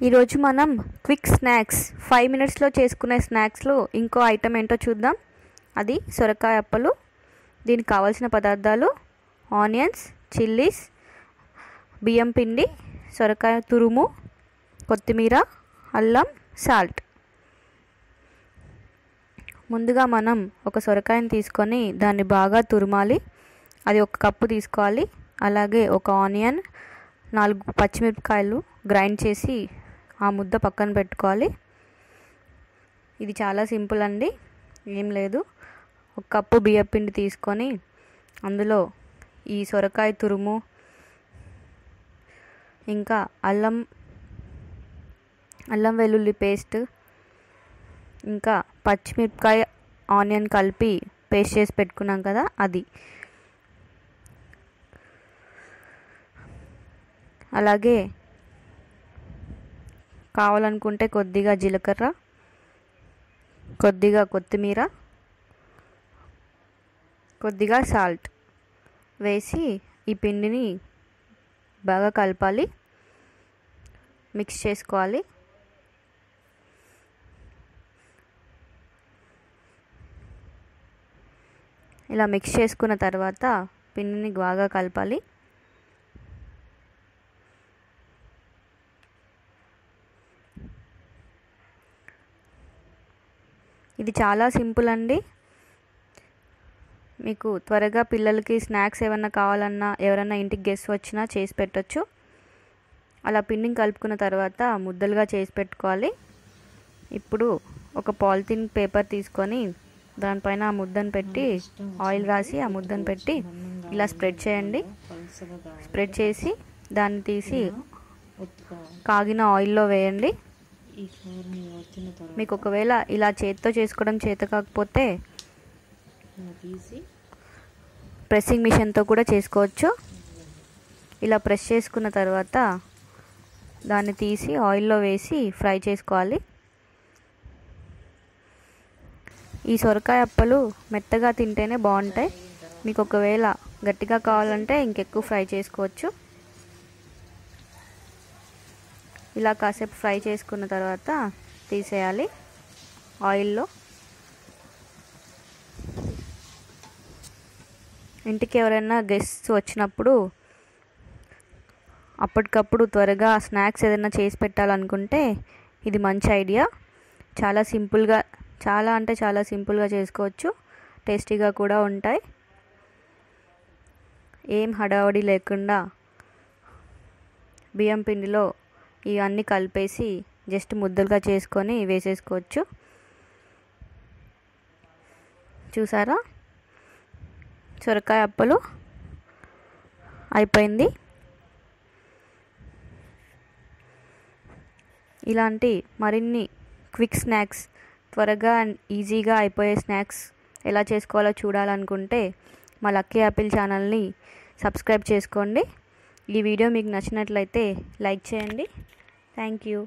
ఈరోజు మనం quick snacks 5 మినిట్స్లో చేసుకునే స్నాక్స్లో ఇంకో ఐటెం ఏంటో చూద్దాం. అది సొరకాయ అప్పలు. దీనికి కావాల్సిన పదార్థాలు ఆనియన్స్, చిల్లీస్, బియ్యం పిండి, సొరకాయ తురుము, కొత్తిమీర, అల్లం, సాల్ట్. ముందుగా మనం ఒక సొరకాయని తీసుకొని దాన్ని బాగా తురుమాలి. అది 1 కప్పు తీసుకోవాలి. అలాగే ఒక ఆనియన్, 4 పచ్చిమిరపకాయలు గ్రైండ్ చేసి ఆ ముద్ద పక్కన పెట్టుకోవాలి. ఇది చాలా సింపుల్ అండి, ఏం లేదు. 1 కప్పు బియ్యం పిండి తీసుకొని అందులో ఈ సొరకాయ తురుము, ఇంకా అల్లం వెల్లుల్లి పేస్ట్, ఇంకా పచ్చిమిరపకాయ ఆనియన్ కలిపి పేస్ట్ చేసి పెట్టుకున్నాం కదా అది. అలాగే కావాలనుకుంటే కొద్దిగా జీలకర్ర, కొద్దిగా కొత్తిమీర, కొద్దిగా సాల్ట్ వేసి ఈ పిండిని బాగా కలపాలి, మిక్స్ చేసుకోవాలి. ఇలా మిక్స్ చేసుకున్న తర్వాత పిండిని బాగా కలపాలి. ఇది చాలా సింపుల్ అండి. మీకు త్వరగా పిల్లలకి స్నాక్స్ ఏమన్నా కావాలన్నా, ఎవరైనా ఇంటికి గెస్ట్ వచ్చినా చేసి పెట్టచ్చు. అలా పిండిని కలుపుకున్న తర్వాత ముద్దలుగా చేసి పెట్టుకోవాలి. ఇప్పుడు ఒక పాలిథిన్ పేపర్ తీసుకొని దానిపైన ఆ ముద్దను పెట్టి ఆయిల్ రాసి ఆ ముద్దను పెట్టి ఇలా స్ప్రెడ్ చేయండి. స్ప్రెడ్ చేసి దాన్ని తీసి కాగిన ఆయిల్లో వేయండి. మీకు ఒకవేళ ఇలా చేత్తో చేసుకోవడం చేత కాకపోతే ప్రెస్సింగ్ మిషన్తో కూడా చేసుకోవచ్చు. ఇలా ప్రెస్ చేసుకున్న తర్వాత దాన్ని తీసి ఆయిల్లో వేసి ఫ్రై చేసుకోవాలి. ఈ సొరకాయ అప్పలు మెత్తగా తింటేనే బాగుంటాయి. మీకు ఒకవేళ గట్టిగా కావాలంటే ఇంకెక్కువ ఫ్రై చేసుకోవచ్చు. ఇలా కాసేపు ఫ్రై చేసుకున్న తర్వాత తీసేయాలి ఆయిల్లో. ఇంటికి ఎవరైనా గెస్ట్స్ వచ్చినప్పుడు అప్పటికప్పుడు త్వరగా స్నాక్స్ ఏదైనా చేసి పెట్టాలనుకుంటే ఇది మంచి ఐడియా. చాలా సింపుల్గా, చాలా అంటే చాలా సింపుల్గా చేసుకోవచ్చు. టేస్టీగా కూడా ఉంటాయి. ఏం హడావడి లేకుండా బియ్యం పిండిలో ఇవన్నీ కలిపేసి జస్ట్ ముద్దలుగా చేసుకొని వేసేసుకోవచ్చు. చూసారా, సొరకాయ అప్పలు అయిపోయింది. ఇలాంటి మరిన్ని క్విక్ స్నాక్స్, త్వరగా అండ్ ఈజీగా అయిపోయే స్నాక్స్ ఎలా చేసుకోవాలో చూడాలనుకుంటే మా లక్కీ యాపిల్ ఛానల్ని సబ్స్క్రైబ్ చేసుకోండి. ఈ వీడియో మీకు నచ్చినట్లయితే లైక్ చేయండి. Thank you.